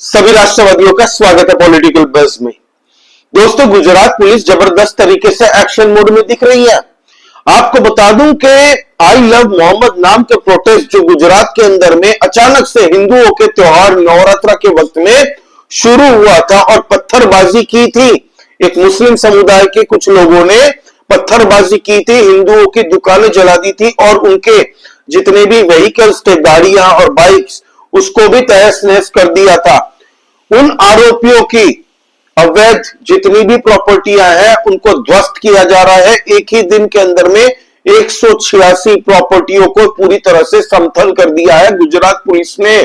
सभी राष्ट्रवादियों का स्वागत है पॉलिटिकल बज़ में। दोस्तों, गुजरात पुलिस जबरदस्त तरीके से एक्शन मोड में दिख रही है। आपको बता दूं कि आई लव मोहम्मद नाम के प्रोटेस्ट जो गुजरात के अंदर में अचानक से हिंदुओं के त्योहार नवरात्रा के वक्त में शुरू हुआ था और पत्थरबाजी की थी। एक मुस्लिम समुदाय के कुछ लोगों ने पत्थरबाजी की थी, हिंदुओं की दुकानें जला दी थी और उनके जितने भी व्हीकल्स थे, गाड़ियां और बाइक्स, उसको भी तहस नहस कर दिया था। उन आरोपियों की अवैध जितनी भी प्रॉपर्टियां हैं उनको ध्वस्त किया जा रहा है। एक ही दिन के अंदर में 186 प्रॉपर्टियों को पूरी तरह से समतल कर दिया है गुजरात पुलिस ने।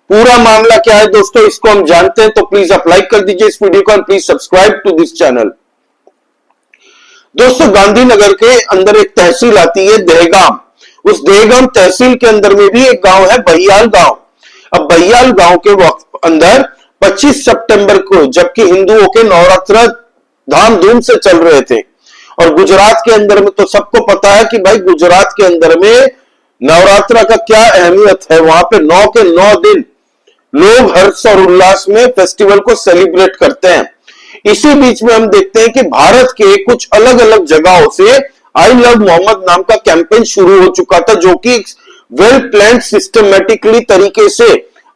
पूरा मामला क्या है दोस्तों, इसको हम जानते हैं, तो प्लीज आप लाइक कर दीजिए इस वीडियो को और please subscribe to this channel. दोस्तों, गांधीनगर के अंदर एक तहसील आती है दहगाम। उस दहगाम तहसील के अंदर में भी एक गांव है बहियाल गांव। अब बहियाल गांव के अंदर 25 सितंबर को, जबकि हिंदुओं के नवरात्र धामधूम से चल रहे थे, और गुजरात के अंदर में तो सबको पता है कि भाई गुजरात के अंदर में नवरात्र का क्या अहमियत है। वहां पे 9 के 9 दिन लोग हर्ष और उल्लास में फेस्टिवल को सेलिब्रेट करते हैं। इसी बीच में हम देखते हैं कि भारत के कुछ अलग अलग जगहों से आई लव मोहम्मद नाम का कैंपेन शुरू हो चुका था, जो कि वेल प्लान सिस्टमेटिकली तरीके से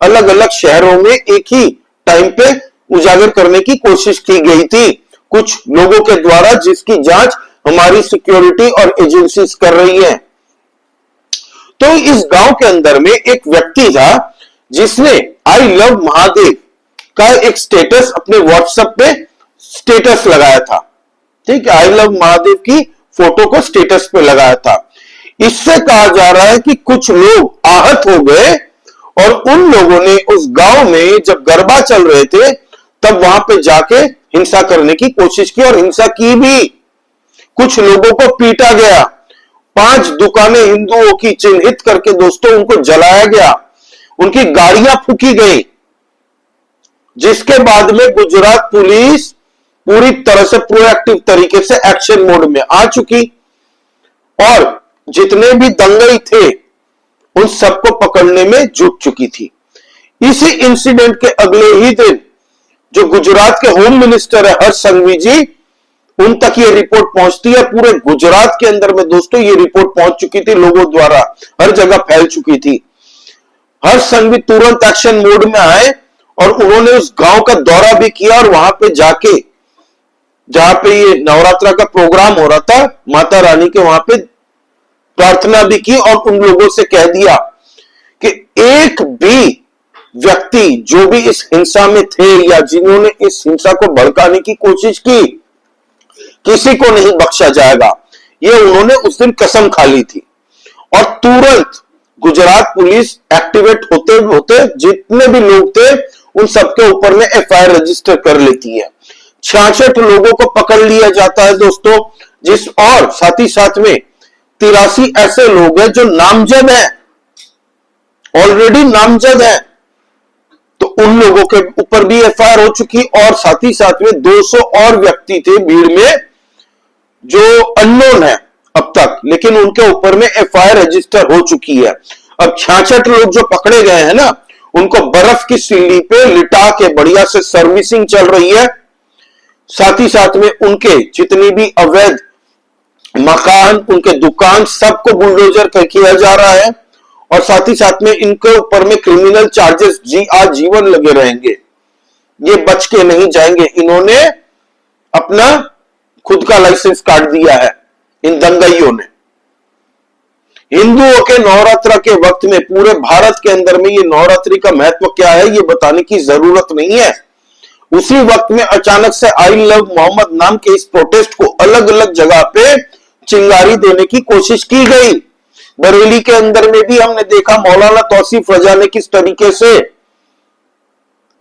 अलग अलग शहरों में एक ही टाइम पे उजागर करने की कोशिश की गई थी कुछ लोगों के द्वारा, जिसकी जांच हमारी सिक्योरिटी और एजेंसीज कर रही है। तो इस गांव के अंदर में एक व्यक्ति था जिसने आई लव महादेव का एक स्टेटस अपने व्हाट्सएप पे स्टेटस लगाया था। ठीक है, आई लव महादेव की फोटो को स्टेटस पे लगाया था। इससे कहा जा रहा है कि कुछ लोग आहत हो गए और उन लोगों ने उस गांव में जब गरबा चल रहे थे तब वहां पे जाके हिंसा करने की कोशिश की और हिंसा की भी। कुछ लोगों को पीटा गया, 5 दुकानें हिंदुओं की चिन्हित करके दोस्तों उनको जलाया गया, उनकी गाड़ियां फूकी गई, जिसके बाद में गुजरात पुलिस पूरी तरह से प्रोएक्टिव तरीके से एक्शन मोड में आ चुकी और जितने भी दंगई थे उन सबको पकड़ने में जुट चुकी थी। इसी इंसिडेंट के अगले ही दिन जो गुजरात के होम मिनिस्टर है हर्ष संघवी जी, उन तक ये रिपोर्ट पहुंचती है। पूरे गुजरात के अंदर में दोस्तों ये रिपोर्ट पहुंच चुकी थी, लोगों द्वारा हर जगह फैल चुकी थी। हर्ष संघवी तुरंत एक्शन मोड में आए और उन्होंने उस गांव का दौरा भी किया और वहां पे जाके, जहां पे ये नवरात्रा का प्रोग्राम हो रहा था, माता रानी के वहां पे प्रार्थना भी की और उन लोगों से कह दिया कि एक भी व्यक्ति जो भी इस हिंसा में थे या जिन्होंने इस हिंसा को भड़काने की कोशिश की, किसी को नहीं बख्शा जाएगा। ये उन्होंने उस दिन कसम खा ली थी और तुरंत गुजरात पुलिस एक्टिवेट होते होते जितने भी लोग थे उन सबके ऊपर में एफआईआर रजिस्टर कर लेती है। 66 लोगों को पकड़ लिया जाता है दोस्तों, और साथ ही साथ में 83 ऐसे लोग हैं जो नामजद हैं, ऑलरेडी नामजद हैं, तो उन लोगों के ऊपर भी एफआईआर हो चुकी। और साथ ही साथ में 200 और व्यक्ति थे भीड़ में जो अननोन है अब तक, लेकिन उनके ऊपर में एफआईआर रजिस्टर हो चुकी है। अब 66 लोग जो पकड़े गए हैं ना, उनको बर्फ की सिल्ली पे लिटा के बढ़िया से सर्विसिंग चल रही है। साथ ही साथ में उनके जितनी भी अवैध मकान, उनके दुकान, सबको बुलडोजर किया जा रहा है और साथ ही साथ में इनके ऊपर में क्रिमिनल चार्जेस आजीवन लगे रहेंगे। ये बच के नहीं जाएंगे। इन्होंने अपना खुद का लाइसेंस काट दिया है इन दंगाइयों ने। हिंदुओं के नवरात्र के वक्त में पूरे भारत के अंदर में ये नवरात्रि का महत्व क्या है ये बताने की जरूरत नहीं है। उसी वक्त में अचानक से आई लव मोहम्मद नाम के इस प्रोटेस्ट को अलग अलग जगह पे चिंगारी देने की कोशिश की गई। बरेली के अंदर में भी हमने देखा मौलाना तौसीफ रजा ने किस तरीके से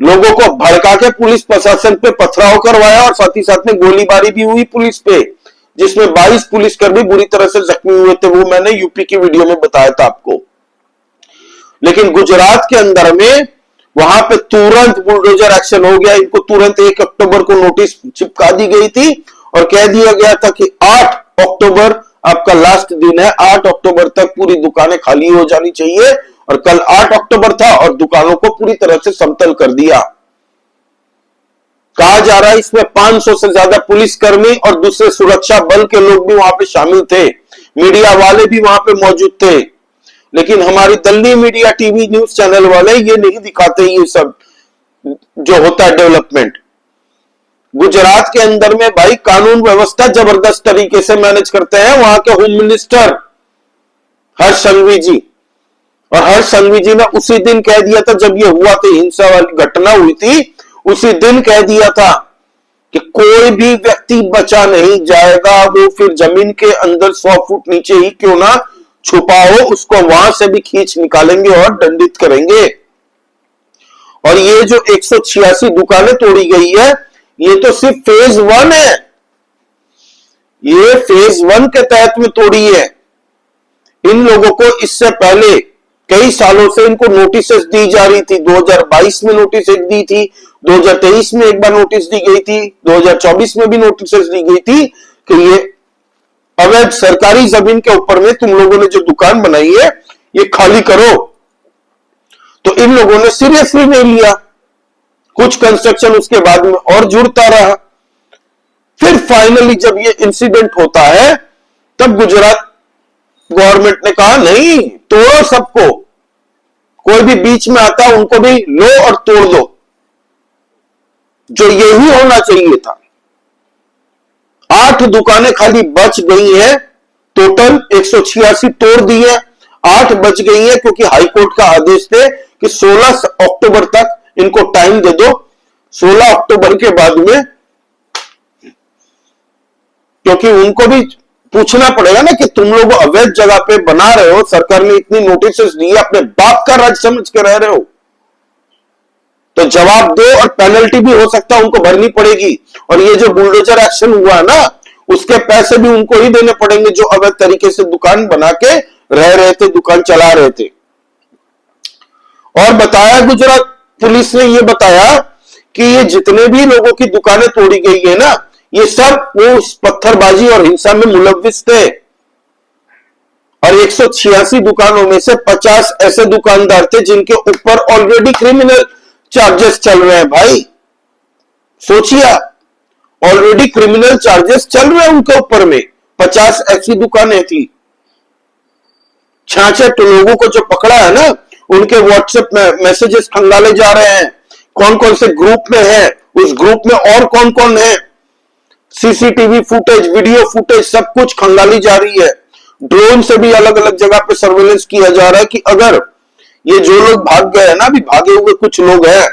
लोगों को भड़का के पुलिस प्रशासन पे पथराव करवाया और साथ ही साथ में गोलीबारी भी हुई पुलिस पे, जिसमें 22 पुलिसकर्मी बुरी तरह से जख्मी हुए थे। वो मैंने यूपी की वीडियो में बताया था आपको। लेकिन गुजरात के अंदर में वहां पे तुरंत बुलडोजर एक्शन हो गया। इनको तुरंत 1 अक्टूबर को नोटिस चिपका दी गई थी और कह दिया गया था कि 8 अक्टूबर आपका लास्ट दिन है, 8 अक्टूबर तक पूरी दुकानें खाली हो जानी चाहिए और कल 8 अक्टूबर था और दुकानों को पूरी तरह से समतल कर दिया। कहा जा रहा है इसमें 500 से ज्यादा पुलिसकर्मी और दूसरे सुरक्षा बल के लोग भी वहां पे शामिल थे, मीडिया वाले भी वहां पे मौजूद थे, लेकिन हमारी Dalli media TV news channel वाले ये नहीं दिखाते ये सब जो होता है डेवलपमेंट। गुजरात के अंदर में भाई कानून व्यवस्था जबरदस्त तरीके से मैनेज करते हैं वहां के होम मिनिस्टर हर्ष संघवी जी। और हर्ष संघवी जी ने उसी दिन कह दिया था जब ये हुआ था, हिंसा वाली घटना हुई थी, उसी दिन कह दिया था कि कोई भी व्यक्ति बचा नहीं जाएगा, वो फिर जमीन के अंदर 100 फुट नीचे ही क्यों ना छुपा हो, उसको वहां से भी खींच निकालेंगे और दंडित करेंगे। और ये जो 186 दुकानें तोड़ी गई है, ये तो सिर्फ फेज 1 है, ये फेज 1 के तहत में तोड़ी है। इन लोगों को इससे पहले कई सालों से इनको नोटिसेस दी जा रही थी। 2022 में नोटिस एक दी थी, 2023 में एक बार नोटिस दी गई थी, 2024 में भी नोटिसेस दी गई थी कि ये अवैध सरकारी जमीन के ऊपर में तुम लोगों ने जो दुकान बनाई है ये खाली करो। तो इन लोगों ने सीरियसली नहीं लिया, कुछ कंस्ट्रक्शन उसके बाद में और जुड़ता रहा। फिर फाइनली जब ये इंसिडेंट होता है तब गुजरात गवर्नमेंट ने कहा नहीं, तोड़ो सबको, कोई भी बीच में आता है उनको भी लो और तोड़ दो, जो यही होना चाहिए था। 8 दुकानें खाली बच गई हैं, टोटल 186 तोड़ दी है, 8 बच गई है क्योंकि हाईकोर्ट का आदेश थे कि 16 अक्टूबर तक इनको टाइम दे दो। 16 अक्टूबर के बाद में, क्योंकि उनको भी पूछना पड़ेगा ना कि तुम लोग अवैध जगह पे बना रहे हो, सरकार ने इतनी नोटिस दी है, अपने बाप का राज्य समझ के रह रहे हो, तो जवाब दो और पेनल्टी भी हो सकता है उनको भरनी पड़ेगी। और ये जो बुलडोजर एक्शन हुआ ना, उसके पैसे भी उनको ही देने पड़ेंगे जो अवैध तरीके से दुकान बना के रह रहे थे, दुकान चला रहे थे। और बताया गुजरात पुलिस ने ये बताया कि ये जितने भी लोगों की दुकानें तोड़ी गई है ना, ये सब वो पत्थरबाजी और हिंसा में मुलव्विस थे। और 186 दुकानों में से 50 ऐसे दुकानदार थे जिनके ऊपर ऑलरेडी क्रिमिनल चार्जेस चल रहे हैं। भाई सोचिए, ऑलरेडी क्रिमिनल चार्जेस चल रहे हैं उनके ऊपर में। 50 ऐसी दुकानें थी। 66 लोगों को जो पकड़ा है ना, उनके व्हाट्सएप में मैसेजेस खंगाले जा रहे हैं, कौन कौन से ग्रुप में है, उस ग्रुप में और कौन कौन है, सीसीटीवी फुटेज, वीडियो फुटेज सब कुछ खंगाली जा रही है। ड्रोन से भी अलग अलग जगह पे सर्वेलेंस किया जा रहा है कि अगर ये जो लोग भाग गए हैं ना, अभी भागे हुए कुछ लोग हैं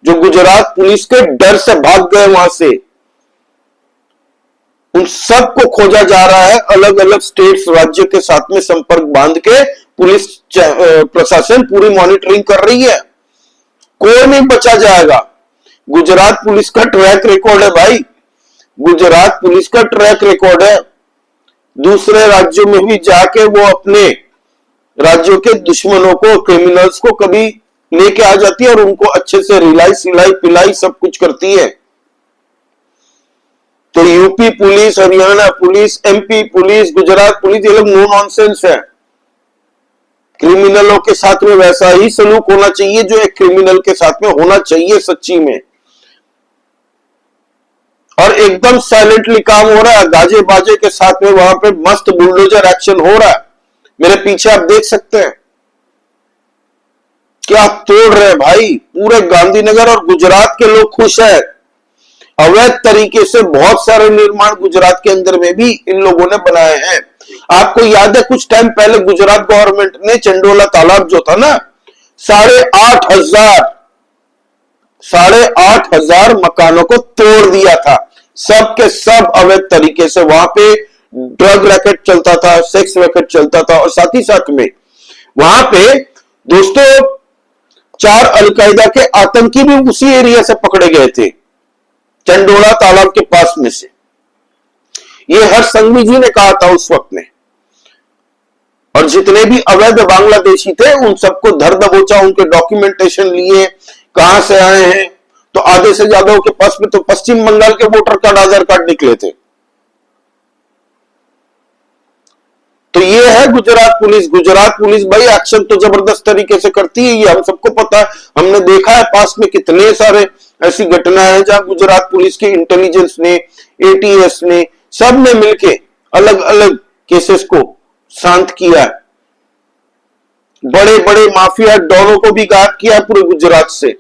जो गुजरात पुलिस के डर से भाग गए वहां से, उन सबको खोजा जा रहा है। अलग अलग स्टेट्स, राज्य के साथ में संपर्क बांध के पुलिस प्रशासन पूरी मॉनिटरिंग कर रही है, कोई नहीं बचा जाएगा। गुजरात पुलिस का ट्रैक रिकॉर्ड है भाई, गुजरात पुलिस का ट्रैक रिकॉर्ड है। दूसरे राज्यों में भी जाके वो अपने राज्यों के दुश्मनों को, क्रिमिनल्स को कभी लेके आ जाती है और उनको अच्छे से रिलाई सिलाई पिलाई सब कुछ करती है। तो UP police, Haryana police, MP police, Gujarat police, ये लोग नो नॉनसेंस है। क्रिमिनलों के साथ में वैसा ही सलूक होना चाहिए जो एक क्रिमिनल के साथ में होना चाहिए सच्ची में। और एकदम साइलेंटली काम हो रहा है, गाजे बाजे के साथ में वहां पे मस्त बुलडोजर एक्शन हो रहा है। मेरे पीछे आप देख सकते हैं क्या तोड़ रहे भाई पूरे गांधीनगर, और गुजरात के लोग खुश है। अवैध तरीके से बहुत सारे निर्माण गुजरात के अंदर में भी इन लोगों ने बनाए हैं। आपको याद है कुछ टाइम पहले गुजरात गवर्नमेंट ने चंडोला तालाब जो था ना, 8,500 मकानों को तोड़ दिया था। सब के सब अवैध तरीके से वहां पे ड्रग रैकेट चलता था, सेक्स रैकेट चलता था, और साथ ही साथ में वहां पे दोस्तों 4 अलकायदा के आतंकी भी उसी एरिया से पकड़े गए थे, चंडोला तालाब के पास में से। ये हर्ष संघवी जी ने कहा था उस वक्त में। और जितने भी अवैध बांग्लादेशी थे उन सबको धर दबोचा, उनके डॉक्यूमेंटेशन लिए, कहां से आए हैं। तो आधे से ज्यादा के पास में तो पश्चिम बंगाल के वोटर कार्ड, आधार कार्ड निकले थे। तो ये है गुजरात पुलिस। गुजरात पुलिस भाई एक्शन तो जबरदस्त तरीके से करती है, ये हम सबको पता है। हमने देखा है पास में कितने सारे ऐसी घटनाएं हैं जहां गुजरात पुलिस के इंटेलिजेंस ने, एटीएस ने, सब ने मिलके अलग अलग केसेस को शांत किया है। बड़े बड़े माफिया डॉनों को भी गायब किया है पूरे गुजरात से।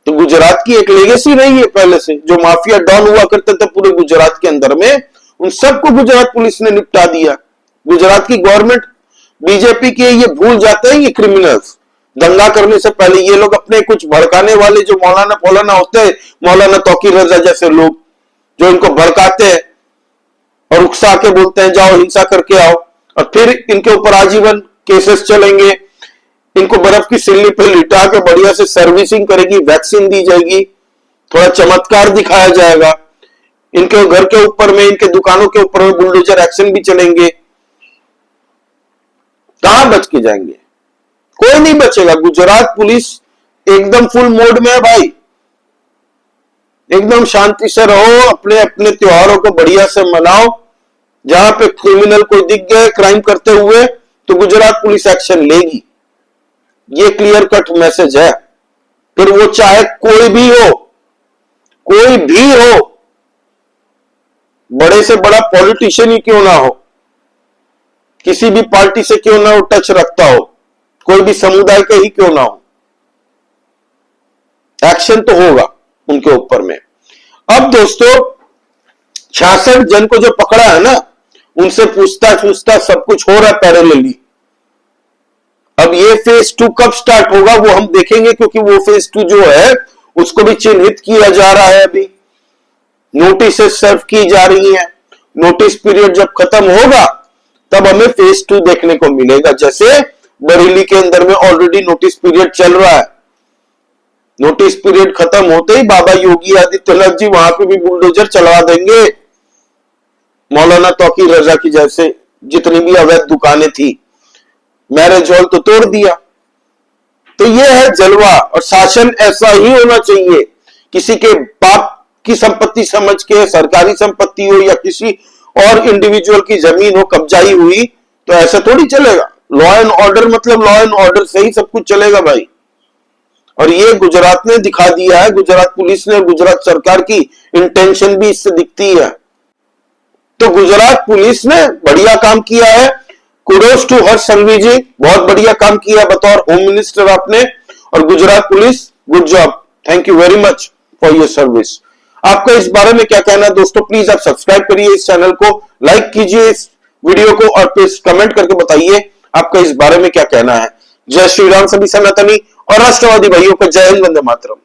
तो गुजरात की एक लेगेसी रही है पहले से, जो माफिया डॉन हुआ करते थे पूरे गुजरात के अंदर में, उन सबको गुजरात पुलिस ने निपटा दिया। गुजरात की गवर्नमेंट बीजेपी के ये भूल जाते हैं, ये क्रिमिनल्स दंगा करने से पहले ये लोग अपने कुछ भड़काने वाले जो मौलाना होते हैं, मौलाना तौकीर रजा जैसे लोग जो इनको भड़काते हैं और उकसा के बोलते हैं जाओ हिंसा करके आओ, और फिर इनके ऊपर आजीवन केसेस चलेंगे, इनको बर्फ की सिल्ली पे लिटा के बढ़िया से सर्विसिंग करेगी, वैक्सीन दी जाएगी, थोड़ा चमत्कार दिखाया जाएगा, इनके घर के ऊपर में, इनके दुकानों के ऊपर में बुलडोजर एक्शन भी चलेंगे। कहां बच के जाएंगे? कोई नहीं बचेगा। गुजरात पुलिस एकदम फुल मोड में है भाई, एकदम शांति से रहो, अपने अपने त्योहारों को बढ़िया से मनाओ। जहां पे क्रिमिनल कोई दिख गए क्राइम करते हुए तो गुजरात पुलिस एक्शन लेगी, ये क्लियर कट मैसेज है। फिर वो चाहे कोई भी हो, कोई भी हो, बड़े से बड़ा पॉलिटिशियन ही क्यों ना हो, किसी भी पार्टी से क्यों ना हो टच रखता हो, कोई भी समुदाय का ही क्यों ना हो, एक्शन तो होगा उनके ऊपर में। अब दोस्तों 66 जन को जो पकड़ा है ना, उनसे पूछताछ सब कुछ हो रहा है पैरेलली। अब ये फेज 2 कब स्टार्ट होगा वो हम देखेंगे, क्योंकि वो फेज 2 जो है उसको भी चिन्हित किया जा रहा है। अभी नोटिस सर्व की जा रही है, नोटिस पीरियड जब खत्म होगा तब हमें फेज 2 देखने को मिलेगा। जैसे बरेली के अंदर में ऑलरेडी नोटिस पीरियड चल रहा है, नोटिस पीरियड खत्म होते ही बाबा योगी आदित्यनाथ जी वहां पे भी बुलडोजर चलवा देंगे, मौलाना तौकीर रजा की जैसे जितनी भी अवैध दुकानें थी, मैरिज हॉल तो तोड़ दिया। तो ये है जलवा, और शासन ऐसा ही होना चाहिए। किसी के बाप की संपत्ति समझ के, सरकारी संपत्ति हो या किसी और इंडिविजुअल की जमीन हो कब्जाई हुई, तो ऐसा थोड़ी चलेगा। लॉ एंड ऑर्डर मतलब लॉ एंड ऑर्डर से ही सब कुछ चलेगा भाई। और ये गुजरात ने दिखा दिया है, गुजरात पुलिस ने और गुजरात सरकार की इंटेंशन भी इससे दिखती है। तो गुजरात पुलिस ने बढ़िया काम किया है, कुडोस टू हर्ष संघवी जी, बहुत बढ़िया काम किया बतौर होम मिनिस्टर आपने, और Gujarat police good job, thank you very much for your service. आपका इस बारे में क्या कहना है दोस्तों? प्लीज आप सब्सक्राइब करिए इस चैनल को, लाइक कीजिए इस वीडियो को, और प्लीज कमेंट करके बताइए आपका इस बारे में क्या कहना है। जय श्री राम, सभी सनातनी और राष्ट्रवादी भाइयों को जय हिंद, वंदे मातरम।